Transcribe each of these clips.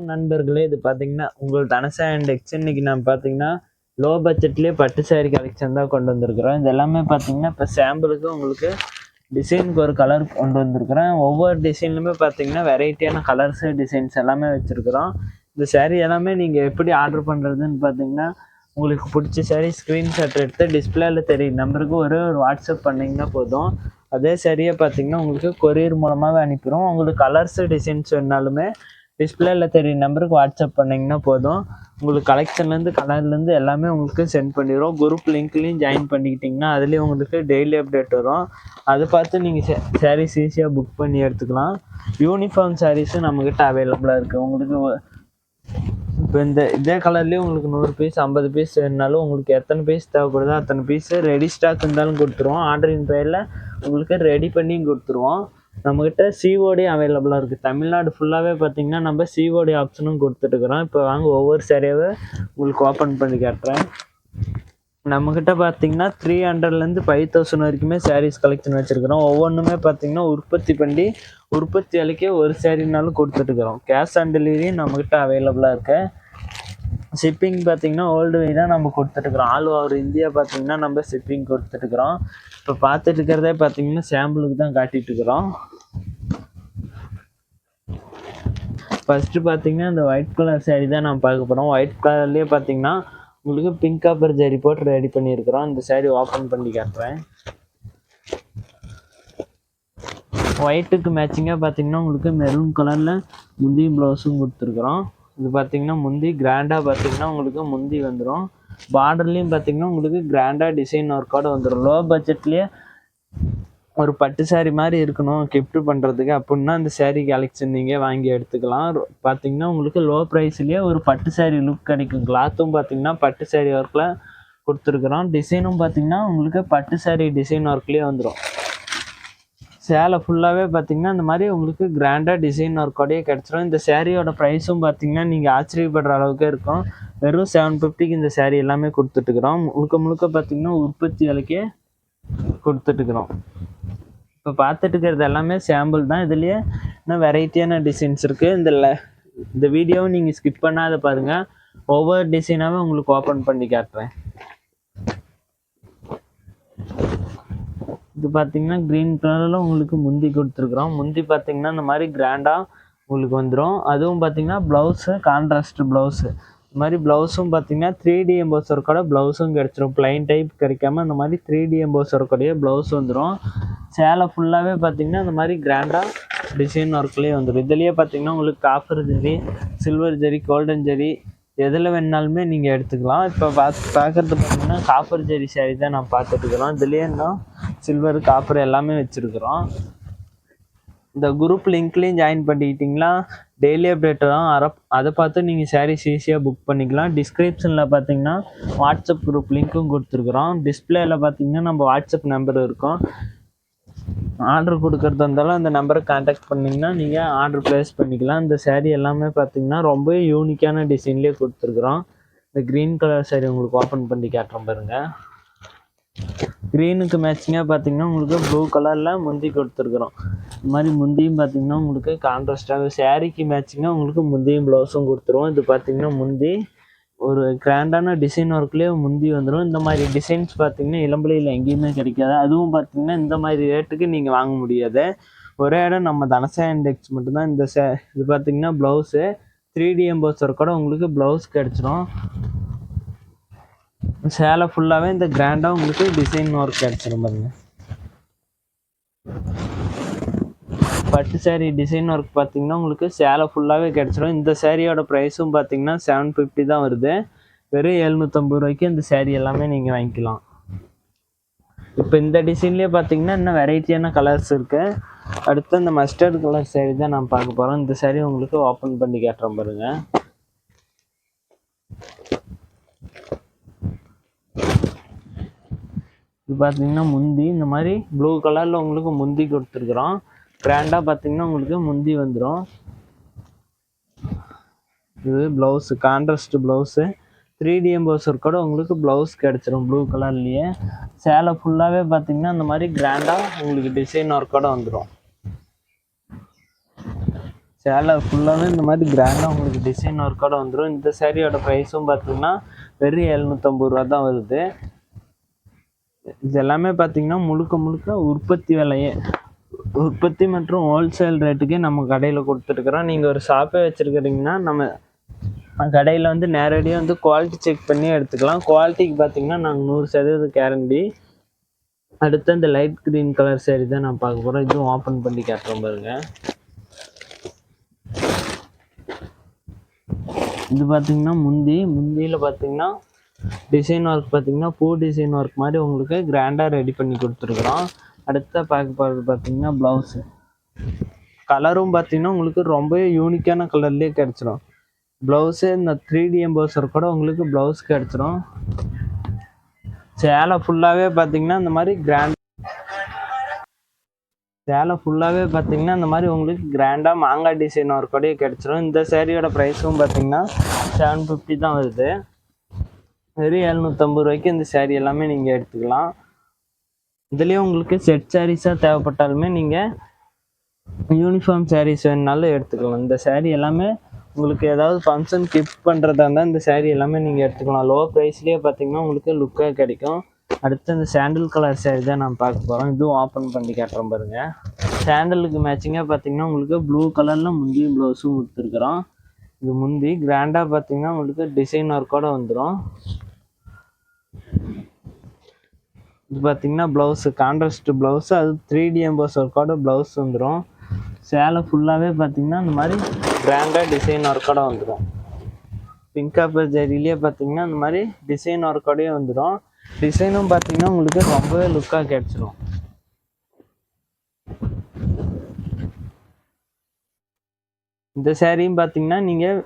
நண்பர்களே, இது பார்த்தீங்கன்னா, உங்கள் தனசா அண்ட் எக்ஸ் இன்னைக்கு நான் பார்த்தீங்கன்னா, லோ பட்ஜெட்லேயே பட்டு சாரி கலெக்ஷன் தான் கொண்டு வந்திருக்கிறோம். இது எல்லாமே பார்த்தீங்கன்னா, இப்போ சாம்பிளுக்கு உங்களுக்கு டிசைனுக்கு ஒரு கலர் கொண்டு வந்திருக்கிறேன். ஒவ்வொரு டிசைன்லுமே பார்த்தீங்கன்னா, வெரைட்டியான கலர்ஸு, டிசைன்ஸ் எல்லாமே வச்சுருக்கிறோம். இந்த சாரி எல்லாமே நீங்கள் எப்படி ஆர்டர் பண்ணுறதுன்னு பார்த்தீங்கன்னா, உங்களுக்கு பிடிச்ச சாரி ஸ்க்ரீன்ஷாட் எடுத்து டிஸ்பிளேல தெரியும் நம்பருக்கு ஒரு வாட்ஸ்அப் பண்ணிங்கன்னா போதும். அதே சாரியை பார்த்தீங்கன்னா, உங்களுக்கு கொரியர் மூலமாகவே அனுப்பிடும். உங்களுக்கு கலர்ஸு, டிசைன்ஸ் வேணாலுமே டிஸ்பிளேல தெரியும் நம்பருக்கு வாட்ஸ்அப் பண்ணிங்கன்னா போதும். உங்களுக்கு கலெக்ஷன்லேருந்து கலர்லேருந்து எல்லாமே உங்களுக்கு சென்ட் பண்ணிடுவோம். குரூப் லிங்க்லேயும் ஜாயின் பண்ணிக்கிட்டிங்கன்னா அதுலேயும் உங்களுக்கு டெய்லி அப்டேட் வரும். அதை பார்த்து நீங்கள் சாரீஸ் ஈஸியாக புக் பண்ணி எடுத்துக்கலாம். யூனிஃபார்ம் சாரீஸும் நம்மக்கிட்ட அவைலபிளாக இருக்குது. உங்களுக்கு இப்போ இதே கலர்லேயே உங்களுக்கு 100 பீஸ் 50 பீஸ் வேணுனாலும் உங்களுக்கு எத்தனை பீஸ் தேவைப்படுதோ அத்தனை பீஸு ரெடி ஸ்டாக் இருந்தாலும் கொடுத்துருவோம். ஆர்டரின் பேரில் உங்களுக்கு ரெடி பண்ணியும் கொடுத்துருவோம். நம்மக்கிட்ட சிஓடி அவைலபிளாக இருக்குது. தமிழ்நாடு ஃபுல்லாகவே பார்த்தீங்கன்னா நம்ம சிஓடி ஆப்ஷனும் கொடுத்துட்டுருக்குறோம். இப்போ வாங்க ஒவ்வொரு சாரியாவே உங்களுக்கு ஓப்பன் பண்ணி காட்டுறேன். நம்மக்கிட்ட பார்த்தீங்கன்னா 300லேருந்து 5000 வரைக்குமே சாரீஸ் கலெக்ஷன் வச்சுருக்கிறோம். ஒவ்வொன்றுமே பார்த்தீங்கன்னா உற்பத்தி அளிக்க ஒரு சாரினாலும் கொடுத்துட்டுருக்குறோம். கேஷ் ஆன் டெலிவரியும் நம்மக்கிட்ட அவைலபிளாக இருக்கு. ஷிப்பிங் பார்த்தீங்கன்னா ஓல்டு வெயிலாக நம்ம கொடுத்துட்டுருக்குறோம். ஆல் ஓவர் இந்தியா பார்த்தீங்கன்னா நம்ம ஷிப்பிங் கொடுத்துட்டுருக்குறோம். இப்போ பார்த்துட்டு இருக்கிறதே பார்த்தீங்கன்னா சாம்பிளுக்கு தான் காட்டிகிட்டு இருக்கிறோம். ஃபஸ்ட்டு பார்த்தீங்கன்னா இந்த ஒயிட் கலர் சாரீ தான் நம்ம பார்க்க போகிறோம். ஒயிட் கலர்லேயே பார்த்தீங்கன்னா உங்களுக்கு பிங்க் காப்பர் ஜரி போட்டு ரெடி பண்ணியிருக்கிறோம். இந்த சாரீ ஓப்பன் பண்ணி காட்டுறேன். ஒயிட்டுக்கு மேட்சிங்காக பார்த்தீங்கன்னா உங்களுக்கு மெரூன் கலரில் முந்தியும் ப்ளவுஸும் கொடுத்துருக்குறோம். இது பார்த்தீங்கன்னா முந்தி கிராண்டாக பார்த்தீங்கன்னா உங்களுக்கு முந்தி வந்துடும். பார்டர்லேயும் பார்த்தீங்கன்னா உங்களுக்கு கிராண்டாக டிசைன் ஒர்க்கோடு வந்துடும். லோ பட்ஜெட்லேயே ஒரு பட்டு சாரீ மாதிரி இருக்கணும் கிஃப்ட் பண்ணுறதுக்கு அப்படின்னா இந்த சாரீ கலெக்ஷன் நீங்கள் வாங்கி எடுத்துக்கலாம். பார்த்தீங்கன்னா உங்களுக்கு லோ ப்ரைஸ்லேயே ஒரு பட்டு சாரீ லுக் கிடைக்கும். கிளாத்தும் பார்த்தீங்கன்னா பட்டு சாரீ ஒர்க்கில் கொடுத்துருக்குறோம். டிசைனும் பார்த்தீங்கன்னா உங்களுக்கு பட்டு சாரீ டிசைன் ஒர்க்லேயே வந்துடும். சேலை ஃபுல்லாகவே பார்த்தீங்கன்னா இந்த மாதிரி உங்களுக்கு கிராண்டாக டிசைன் ஒர்க்கோடையே கிடச்சிரும். இந்த சாரியோட ப்ரைஸும் பார்த்தீங்கன்னா நீங்கள் ஆச்சரியப்படுற அளவுக்கு இருக்கும். வெறும் 750க்கு இந்த சாரீ எல்லாமே கொடுத்துட்டுருக்குறோம். முழுக்க பார்த்தீங்கன்னா உற்பத்தி விலைக்கே கொடுத்துட்டுருக்குறோம். இப்போ பார்த்துட்டு இருக்கிறது எல்லாமே சாம்பிள் தான். இதுலேயே இன்னும் வெரைட்டியான டிசைன்ஸ் இருக்குது. இந்த வீடியோவை நீங்கள் ஸ்கிப் பண்ணாத பாருங்கள். ஒவ்வொரு டிசைனாகவே உங்களுக்கு ஓப்பன் பண்ணி காட்டுறேன். இது பார்த்தீங்கன்னா க்ரீன் கலரில் உங்களுக்கு முந்தி கொடுத்துருக்குறோம். முந்தி பார்த்தீங்கன்னா இந்த மாதிரி கிராண்டாக உங்களுக்கு வந்துடும். அதுவும் பார்த்தீங்கன்னா ப்ளவுஸு கான்ட்ராஸ்ட் ப்ளவுஸு. இந்த மாதிரி ப்ளவுஸும் பார்த்தீங்கன்னா 3D எம்போஸ் ஒர்க்கோட ப்ளவுஸும் கிடச்சிரும். ப்ளைன் டைப் கிடைக்காம இந்த மாதிரி 3D எம்போஸ் ஒர்க்கோடைய ப்ளவுஸ் வந்துடும். சேலை ஃபுல்லாகவே பார்த்தீங்கன்னா இந்த மாதிரி கிராண்டாக டிசைன் ஒர்க்லேயே வந்துடும். இதுலேயே பார்த்தீங்கன்னா உங்களுக்கு copper zari, silver zari, golden zari எதில் வேணுனாலுமே நீங்கள் எடுத்துக்கலாம். இப்போ பார்க்குறது பார்த்தீங்கன்னா காப்பர் ஜரி சாரீ தான் நான் பார்த்துட்டுருக்குறோம். இதுலேயே இன்னும் சில்வர் காப்பர் எல்லாமே வச்சுருக்குறோம். இந்த குரூப் லிங்க்லேயும் ஜாயின் பண்ணிக்கிட்டிங்களா டெய்லி அப்டேட் தான். அதை பார்த்து நீங்கள் சாரீஸ் ஈஸியாக புக் பண்ணிக்கலாம். டிஸ்கிரிப்ஷனில் பார்த்தீங்கன்னா வாட்ஸ்அப் குரூப் லிங்க்கும் கொடுத்துருக்குறோம். டிஸ்பிளேயில் பார்த்தீங்கன்னா நம்ம வாட்ஸ்அப் நம்பர் இருக்கும். ஆர்டர் கொடுக்குறதா இருந்தாலும் அந்த நம்பரை கான்டாக்ட் பண்ணிங்கன்னா நீங்கள் ஆர்டர் ப்ளேஸ் பண்ணிக்கலாம். இந்த சாரீ எல்லாமே பார்த்தீங்கன்னா ரொம்ப யூனிக்கான டிசைன்லேயே கொடுத்துருக்குறோம். இந்த க்ரீன் கலர் சாரீ உங்களுக்கு ஓப்பன் பண்ணி காட்டுறோம் பாருங்கள். க்ரீனுக்கு மேட்சிங்காக பார்த்தீங்கன்னா உங்களுக்கு ப்ளூ கலரில் முந்தி கொடுத்துருக்குறோம். இந்த மாதிரி முந்தியும் பார்த்தீங்கன்னா உங்களுக்கு கான்ட்ராஸ்டாக சாரீக்கு மேட்சிங்காக உங்களுக்கு முந்தியும் ப்ளவுஸும் கொடுத்துருவோம். இது பார்த்தீங்கன்னா முந்தி ஒரு கிராண்டான டிசைன் ஒர்க்லேயே முந்தி வந்துடும். இந்த மாதிரி டிசைன்ஸ் பார்த்தீங்கன்னா இளம்பிள்ளையில் எங்கேயுமே கிடைக்காது. அதுவும் பார்த்தீங்கன்னா இந்த மாதிரி ரேட்டுக்கு நீங்கள் வாங்க முடியாது. ஒரே இடம் நம்ம தனசா இண்டெக்ஸ் மட்டும்தான். இது பார்த்தீங்கன்னா ப்ளவுஸு 3D எம்போஸ் ஒர்க்கோட உங்களுக்கு ப்ளவுஸ் கிடச்சிரும். சேலை ஃபுல்லாகவே இந்த கிராண்டாக உங்களுக்கு டிசைன் ஒர்க் கிடச்சிரும் பாருங்க. பட்டு சாரீ டிசைன் ஒர்க் பார்த்தீங்கன்னா உங்களுக்கு சேலை ஃபுல்லாகவே கிடச்சிரும். இந்த சாரியோட ப்ரைஸும் பார்த்தீங்கன்னா 750 தான் வருது. வெறும் 750 ரூபாய்க்கு இந்த சாரீ எல்லாமே நீங்கள் வாங்கிக்கலாம். இப்போ இந்த டிசைன்லேயே பார்த்தீங்கன்னா இன்னும் வெரைட்டியான கலர்ஸ் இருக்குது. அடுத்து இந்த மஸ்டர்ட் கலர் சாரீ தான் நான் பார்க்க போகிறோம். இந்த சாரீ உங்களுக்கு ஓப்பன் பண்ணி காட்டுறோம் பாருங்கள். இது பார்த்தீங்கன்னா முந்தி இந்த மாதிரி ப்ளூ கலரில் உங்களுக்கு முந்தி கொடுத்துருக்குறோம். கிராண்டாக பார்த்தீங்கன்னா உங்களுக்கு முந்தி வந்துடும். இது blouse contrast blouse 3D emboss ஒர்க்கோட உங்களுக்கு ப்ளவுஸ் கிடச்சிரும் ப்ளூ கலர்லேயே. சேலை ஃபுல்லாகவே பார்த்தீங்கன்னா இந்த மாதிரி கிராண்டாக உங்களுக்கு டிசைன் ஒர்க்கோட வந்துடும். சேலை ஃபுல்லாகவே இந்த மாதிரி கிராண்டாக உங்களுக்கு டிசைன் ஒர்க்கோட வந்துடும். இந்த சேரீயோட ப்ரைஸும் பார்த்தீங்கன்னா வெறும் 750 ரூபா தான் வருது. இது எல்லாமே பார்த்தீங்கன்னா முழுக்க உற்பத்தி விலையே, உற்பத்தி மற்றும் ஹோல்சேல் ரேட்டுக்கே நம்ம கடையில் கொடுத்துருக்குறோம். நீங்கள் ஒரு ஷாப்பே வச்சுருக்கிறீங்கன்னா நம்ம கடையில் வந்து நேரடியாக வந்து குவாலிட்டி செக் பண்ணி எடுத்துக்கலாம். குவாலிட்டிக்கு பார்த்தீங்கன்னா நாங்கள் 100% கேரண்டி. அடுத்து இந்த லைட் க்ரீன் கலர் சேரீ தான் நான் பார்க்க போகிறோம். இதுவும் ஓப்பன் பண்ணி காட்டுறோம் பாருங்க. இது பார்த்தீங்கன்னா முந்தியில் பார்த்தீங்கன்னா டிசைன் ஒர்க் பார்த்தீங்கன்னா பூ டிசைன் ஒர்க் மாதிரி உங்களுக்கு கிராண்டாக ரெடி பண்ணி கொடுத்துருக்குறோம். அடுத்த பார்க்க போகிறது பார்த்தீங்கன்னா ப்ளவுஸு. கலரும் பார்த்தீங்கன்னா உங்களுக்கு ரொம்பவே யூனிக்கான கலர்லேயே கிடச்சிரும். ப்ளவுஸு இந்த 3D எம்போசர் கூட உங்களுக்கு ப்ளவுஸ் கிடச்சிரும். சேலை ஃபுல்லாகவே பார்த்தீங்கன்னா இந்த மாதிரி உங்களுக்கு கிராண்டாக மாங்காய் டிசைன் ஒர்க்கோடய கிடச்சிரும். இந்த சேரீயோட ப்ரைஸும் பார்த்தீங்கன்னா 750 தான் வருது. வெறும் 750 ரூபாய்க்கு இந்த சேரீ எல்லாமே நீங்கள் எடுத்துக்கலாம். இதுலேயும் உங்களுக்கு செட் சாரீஸாக தேவைப்பட்டாலுமே நீங்கள் யூனிஃபார்ம் சாரீஸ் வேணுனாலும் எடுத்துக்கலாம். இந்த சேரீ எல்லாமே உங்களுக்கு ஏதாவது ஃபங்க்ஷன் கிஃப்ட் பண்ணுறதா இருந்தால் இந்த சேரீ எல்லாமே நீங்கள் எடுத்துக்கலாம். லோ ப்ரைஸ்லேயே பார்த்தீங்கன்னா உங்களுக்கு லுக்காக கிடைக்கும். அடுத்து இந்த சாண்டில் கலர் சேரீ தான் நான் பார்க்க போகிறோம். இதுவும் ஓப்பன் பண்ணி காட்டுறோம் பாருங்கள். சாண்டலுக்கு மேட்சிங்காக பார்த்தீங்கன்னா உங்களுக்கு ப்ளூ கலரில் முந்தியும் ப்ளவுஸும் கொடுத்துருக்குறோம். இது முந்தி கிராண்டாக பார்த்தீங்கன்னா உங்களுக்கு டிசைன் ஒர்க்கோட வந்துடும். இது பார்த்தீங்கன்னா ப்ளவுஸு கான்ட்ராஸ்ட் ப்ளவுஸு, அது 3D எம்போஸ் ஒர்க்கோட ப்ளவுஸ் வந்துடும். சேலை ஃபுல்லாகவே பார்த்தீங்கன்னா இந்த மாதிரி கிராண்டாக டிசைன் ஒர்க்கோட வந்துடும். பிங்க் காப்பர் ஜரியிலே பார்த்தீங்கன்னா இந்த மாதிரி டிசைன் ஒர்க்கோடயே வந்துடும். டிசைனும் பார்த்தீங்கன்னா உங்களுக்கு ரொம்பவே லுக்காக கிடச்சிடும். இந்த சேரீயும் பார்த்தீங்கன்னா நீங்கள்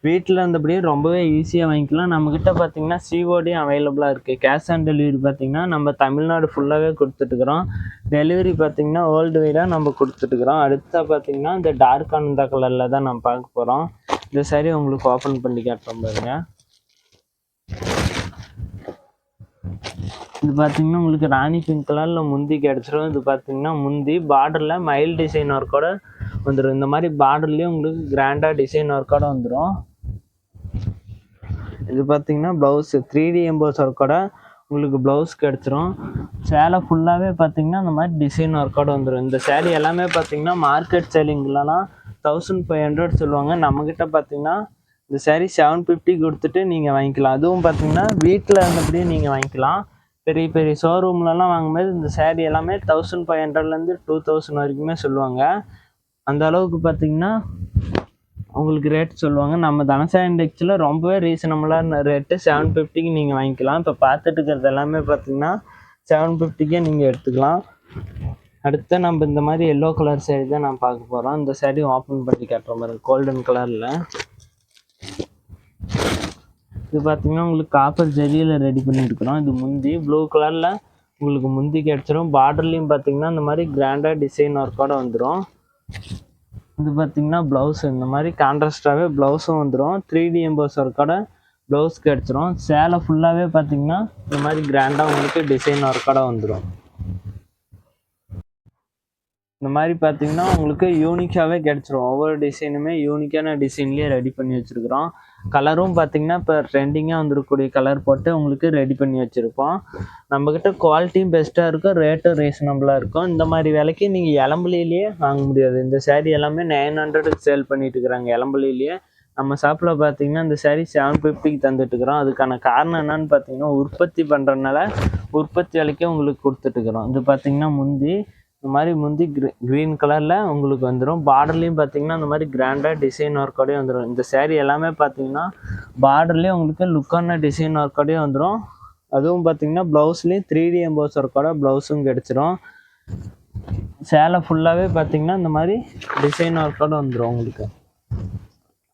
வீட்டில் இருந்தபடியே ரொம்பவே ஈஸியாக வாங்கிக்கலாம். நம்மக்கிட்ட பார்த்தீங்கன்னா சிஓடியும் அவைலபிளாக இருக்குது. கேஷ் ஆன் டெலிவரி பார்த்தீங்கன்னா நம்ம தமிழ்நாடு ஃபுல்லாகவே கொடுத்துட்டுருக்குறோம். டெலிவரி பார்த்தீங்கன்னா வேர்ல்டு வைடாக நம்ம கொடுத்துட்டுருக்குறோம். அடுத்த பார்த்தீங்கன்னா இந்த டார்க் ஆனந்தா கலரில் தான் நம்ம பார்க்க போகிறோம். இந்த சேரீ உங்களுக்கு ஓப்பன் பண்ணி காட்டுறோம் பாருங்க. இது பார்த்தீங்கன்னா உங்களுக்கு ராணி பிங்க் கலரில் முந்தி கிடச்சிரும். இது பார்த்தீங்கன்னா முந்தி பார்டரில் மயில் டிசைன் ஒர்க்கோட வந்துடும். இந்த மாதிரி பார்டர்லேயும் உங்களுக்கு கிராண்டாக டிசைன் ஒர்க்கோட வந்துடும். இது பார்த்தீங்கன்னா ப்ளவுஸு 3D எம்போஸ் ஒர்க்கோட உங்களுக்கு ப்ளவுஸ் கிடச்சிரும். சேலை ஃபுல்லாகவே பார்த்தீங்கன்னா இந்த மாதிரி டிசைன் ஒர்க்கோட வந்துடும். இந்த சேரீ எல்லாமே பார்த்தீங்கன்னா மார்க்கெட் சேலிங்லலாம் 1500 சொல்லுவாங்க. நம்மக்கிட்ட பார்த்தீங்கன்னா இந்த சேரீ 750 கொடுத்துட்டு நீங்கள் வாங்கிக்கலாம். அதுவும் பார்த்தீங்கன்னா வீட்டில் இருந்தபடியே நீங்கள் வாங்கிக்கலாம். பெரிய பெரிய ஷோரூம்லலாம் வாங்கும்போது இந்த சேரீ எல்லாமே 1500லேருந்து 2000 வரைக்குமே சொல்லுவாங்க. அந்த அளவுக்கு பார்த்தீங்கன்னா உங்களுக்கு ரேட் சொல்லுவாங்க. நம்ம தனசா இண்டெக்ஸில் ரொம்பவே ரீசனபுளான ரேட்டு 750க்கு நீங்கள் வாங்கிக்கலாம். இப்போ பார்த்துட்டு இருக்கிறது எல்லாமே பார்த்தீங்கன்னா 750க்கே நீங்கள் எடுத்துக்கலாம். அடுத்து நம்ம இந்த மாதிரி எல்லோ கலர் சேரீ தான் நான் பார்க்க போகிறோம். இந்த சேரீ ஓப்பன் பண்ணி காட்டுற மாதிரி கோல்டன் கலரில். இது பார்த்தீங்கன்னா உங்களுக்கு காப்பர் ஜரியில் ரெடி பண்ணியிருக்கிறோம். இது முந்தி ப்ளூ கலரில் உங்களுக்கு முந்தி கிடச்சிரும். பார்டர்லேயும் பார்த்தீங்கன்னா இந்த மாதிரி கிராண்டாக டிசைன் ஒர்க்கோட வந்துடும். இது பார்த்தீங்கன்னா ப்ளவுஸ் இந்த மாதிரி கான்ட்ராஸ்டாகவே ப்ளவுஸும் வந்துடும். 3D எம்போஸ் ஒர்க்கோட ப்ளவுஸ் கிடச்சிரும். சேலை ஃபுல்லாகவே பார்த்தீங்கன்னா இந்த மாதிரி கிராண்டாக உங்களுக்கு டிசைன் ஒர்க்கோட வந்துடும். இந்த மாதிரி பார்த்தீங்கன்னா உங்களுக்கு யூனிக்காகவே கிடச்சிரும். ஒவ்வொரு டிசைனுமே யூனிக்கான டிசைன்லேயே ரெடி பண்ணி வச்சுருக்குறோம். கலரும் பார்த்தீங்கன்னா இப்போ ட்ரெண்டிங்காக வந்துருக்கக்கூடிய கலர் போட்டு உங்களுக்கு ரெடி பண்ணி வச்சுருப்போம். நம்மக்கிட்ட குவாலிட்டியும் பெஸ்ட்டாக இருக்கும், ரேட்டும் ரீசனபுளாக இருக்கும். இந்த மாதிரி விலைக்கு நீங்கள் எலம்புலியிலேயே வாங்க முடியாது. இந்த சேரீ எல்லாமே 900க்கு சேல் பண்ணிட்டு இருக்கிறாங்க எலம்புலியிலேயே. நம்ம ஷாப்பில் பார்த்தீங்கன்னா இந்த சேரீ 750க்கு தந்துட்டுருக்குறோம். அதுக்கான காரணம் என்னன்னு பார்த்தீங்கன்னா உற்பத்தி பண்ணுறதுனால உற்பத்தி விலைக்கே உங்களுக்கு கொடுத்துட்டுருக்குறோம். இது பார்த்தீங்கன்னா முந்தி இந்த மாதிரி முந்தி க்ரீன் கலரில் உங்களுக்கு வந்துடும். பார்டர்லேயும் பார்த்தீங்கன்னா இந்த மாதிரி கிராண்டாக டிசைன் ஒர்க்கோடய வந்துடும். இந்த சேரீ எல்லாமே பார்த்தீங்கன்னா பார்டர்லேயே உங்களுக்கு லுக்கான டிசைன் ஒர்க்கோடய வந்துடும். அதுவும் பார்த்தீங்கன்னா ப்ளவுஸ்லேயும் 3D எம்போஸ் ஒர்க்கோட ப்ளவுஸும் கிடச்சிரும். சேலை ஃபுல்லாகவே பார்த்தீங்கன்னா இந்த மாதிரி டிசைன் ஒர்க்கோட வந்துடும் உங்களுக்கு.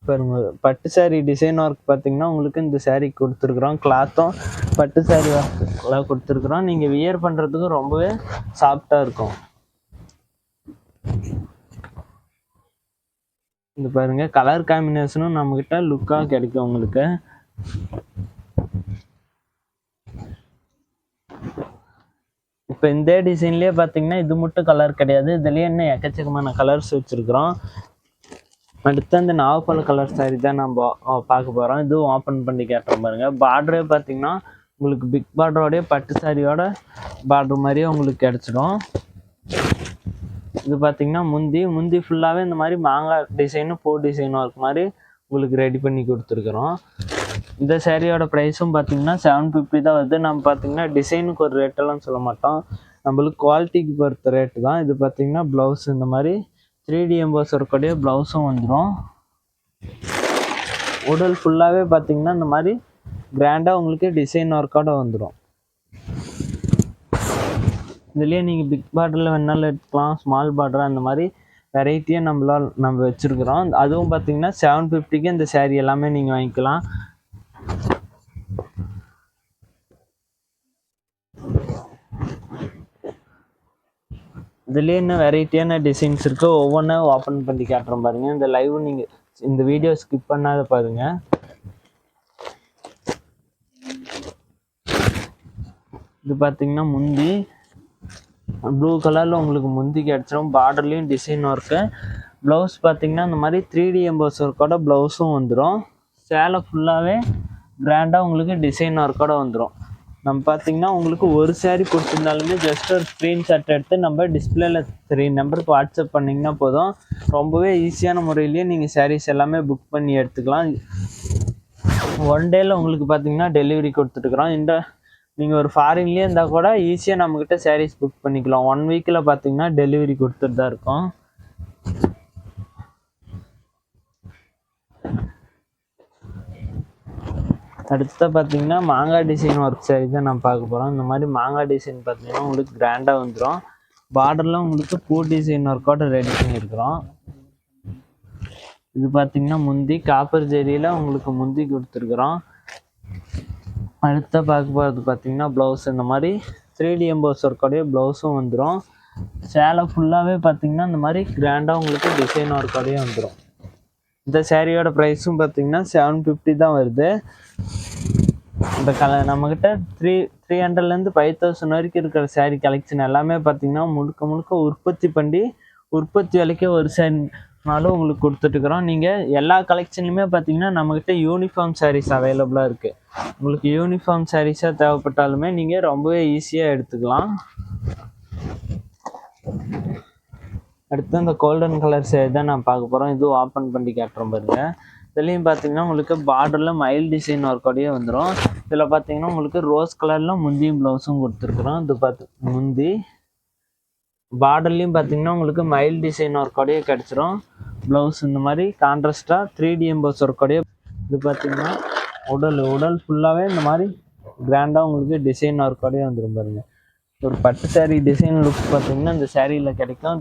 பாருங்க பட்டு சாரீ டிசைன் ஒர்க் பார்த்தீங்கன்னா உங்களுக்கு இந்த சேரீ கொடுத்துருக்குறோம். கிளாத்தும் பட்டு சாரீ ஒர்க்கெல்லாம் கொடுத்துருக்குறோம். நீங்கள் வியர் பண்ணுறதுக்கு ரொம்பவே சாஃப்டாக இருக்கும். இந்த பாருங்க கலர் காம்பினேஷனும் நம்மக்கிட்ட லுக்காக கிடைக்கும் உங்களுக்கு. இப்போ இந்த டிசைன்லேயே பார்த்தீங்கன்னா இது மட்டும் கலர் கிடையாது, இதுலேயே இன்னும் எக்கச்சக்கமான கலர்ஸ் வச்சுருக்குறோம். அடுத்து அந்த நாவப்பழ கலர் சாரி தான் நம்ம பார்க்க போகிறோம். இதுவும் ஓப்பன் பண்ணி கேட்டுறோம் பாருங்கள். பார்டரே பார்த்தீங்கன்னா உங்களுக்கு பிக் பார்டரோடைய பட்டு சாரியோட பார்டர் மாதிரியே உங்களுக்கு கிடச்சிடும். இது பார்த்தீங்கன்னா முந்தி ஃபுல்லாகவே இந்த மாதிரி மாங்காய் டிசைனும் பூ டிசைனும் இருக்க மாதிரி உங்களுக்கு ரெடி பண்ணி கொடுத்துருக்குறோம். இந்த சேரீயோட ப்ரைஸும் பார்த்தீங்கன்னா 750 தான் வருது. நம்ம பார்த்தீங்கன்னா டிசைனுக்கு ஒரு ரேட்டெல்லாம் சொல்ல மாட்டோம், நம்மளுக்கு குவாலிட்டிக்கு பொறுத்த ரேட்டு தான். இது பார்த்தீங்கன்னா ப்ளவுஸ் இந்த மாதிரி 3D எம்போஸ் இருக்கக்கூடிய ப்ளவுஸும் வந்துடும். உடல் ஃபுல்லாகவே பார்த்தீங்கன்னா இந்த மாதிரி கிராண்டாக உங்களுக்கு டிசைன் ஒர்க்கோட வந்துடும். இதுலேயே நீங்கள் பிக் பார்டரில் வேணாலும் எடுத்துக்கலாம், ஸ்மால் பார்டர் அந்த மாதிரி வெரைட்டியாக நம்ம வச்சுருக்குறோம். அதுவும் பார்த்தீங்கன்னா 750க்கு இந்த சேரீ எல்லாமே நீங்கள் வாங்கிக்கலாம். இதுலேயே இன்னும் வெரைட்டியான டிசைன்ஸ் இருக்குது, ஒவ்வொன்றும் ஓப்பன் பண்ணி காட்டுறோம் பாருங்கள். இந்த லைவ் நீங்கள் இந்த வீடியோ ஸ்கிப் பண்ணாத பாருங்கள். இது பார்த்தீங்கன்னா முந்தி ப்ளூ கலரில் உங்களுக்கு முந்தி கிடச்சிரும். பார்டர்லேயும் டிசைன் ஒர்க்கு. ப்ளவுஸ் பார்த்தீங்கன்னா இந்த மாதிரி 3D எம்போஸ் ஒர்க்கோட ப்ளவுஸும் வந்துடும். சேலை ஃபுல்லாகவே கிராண்டாக உங்களுக்கு டிசைன் ஒர்க்கோட வந்துடும். நம்ம பார்த்தீங்கன்னா உங்களுக்கு ஒரு சேரீ கொடுத்துருந்தாலுமே ஜஸ்ட் ஒரு ஸ்க்ரீன்ஷாட் எடுத்து நம்ம டிஸ்பிளேல 3 நம்பருக்கு வாட்ஸ்அப் பண்ணிங்கன்னா போதும். ரொம்பவே ஈஸியான முறையிலேயே நீங்கள் சாரீஸ் எல்லாமே புக் பண்ணி எடுத்துக்கலாம். 1 டேயில் உங்களுக்கு பார்த்தீங்கன்னா டெலிவரி கொடுத்துட்டுருக்குறோம். நீங்கள் ஒரு ஃபாரின்லேயே இருந்தால் கூட ஈஸியாக நம்மக்கிட்ட சாரீஸ் புக் பண்ணிக்கலாம். 1 வீக்கில் பார்த்தீங்கன்னா டெலிவரி கொடுத்துட்டு தான் இருக்கும். அடுத்த பார்த்தீங்கன்னா மாங்காய் டிசைன் ஒர்க் சாரீ தான் நம்ம பார்க்க போகிறோம். இந்த மாதிரி மாங்காய் டிசைன் பார்த்தீங்கன்னா உங்களுக்கு கிராண்டாக வந்துடும். பார்டரில் உங்களுக்கு பூ டிசைன் ஒர்க்கோட ரெடி பண்ணியிருக்கிறோம். இது பார்த்தீங்கன்னா முந்தி காப்பர் ஜெரியில் உங்களுக்கு முந்தி கொடுத்துருக்குறோம். அடுத்த பார்க்க போகிறது பார்த்தீங்கன்னா ப்ளவுஸ் இந்த மாதிரி 3D எம்போஸ் ஒர்க்கோடைய ப்ளவுஸும் வந்துடும். சேலை ஃபுல்லாகவே பார்த்தீங்கன்னா இந்த மாதிரி கிராண்டாக உங்களுக்கு டிசைன் ஒர்க்கோடையே வந்துடும். இந்த சேரீயோட ப்ரைஸும் பார்த்தீங்கன்னா 750 தான் வருது. இந்த நம்மக்கிட்ட 300லேருந்து 5000 வரைக்கும் இருக்கிற சேரீ கலெக்ஷன் எல்லாமே பார்த்தீங்கன்னா முழுக்க உற்பத்தி விலைக்கே ஒரு சேரீனாலும் உங்களுக்கு கொடுத்துட்டுருக்குறோம். நீங்கள் எல்லா கலெக்ஷன்லையுமே பார்த்தீங்கன்னா நம்மக்கிட்ட யூனிஃபார்ம் சாரீஸ் அவைலபிளாக இருக்குது. உங்களுக்கு யூனிஃபார்ம் சாரீஸாக தேவைப்பட்டாலுமே நீங்கள் ரொம்பவே ஈஸியாக எடுத்துக்கலாம். அடுத்து இந்த கோல்டன் கலர் சேரீ தான் நான் பார்க்க போகிறோம். இதுவும் ஓப்பன் பண்ணி காட்டுறோம் பாருங்க. இதுலேயும் பார்த்தீங்கன்னா உங்களுக்கு பார்டரில் மயில் டிசைன் ஒர்க்கோடையே வந்துடும். இதில் பார்த்தீங்கன்னா உங்களுக்கு ரோஸ் கலரில் முந்தியும் ப்ளவுஸும் கொடுத்துருக்குறோம். இது முந்தி பார்டர்லேயும் பார்த்தீங்கன்னா உங்களுக்கு மயில் டிசைன் ஒர்க்கோடையே கிடச்சிரும். ப்ளவுஸ் இந்த மாதிரி கான்ட்ராஸ்டாக 3D எம்போஸ் ஒர்க்கோடையே. இது பார்த்தீங்கன்னா உடல் ஃபுல்லாகவே இந்த மாதிரி கிராண்டாக உங்களுக்கு டிசைன் ஒர்க்கோடையே வந்துடும் பாருங்கள். ஒரு பட்டு சாரீ டிசைன் லுக் பார்த்தீங்கன்னா இந்த சாரியில் கிடைக்கும்.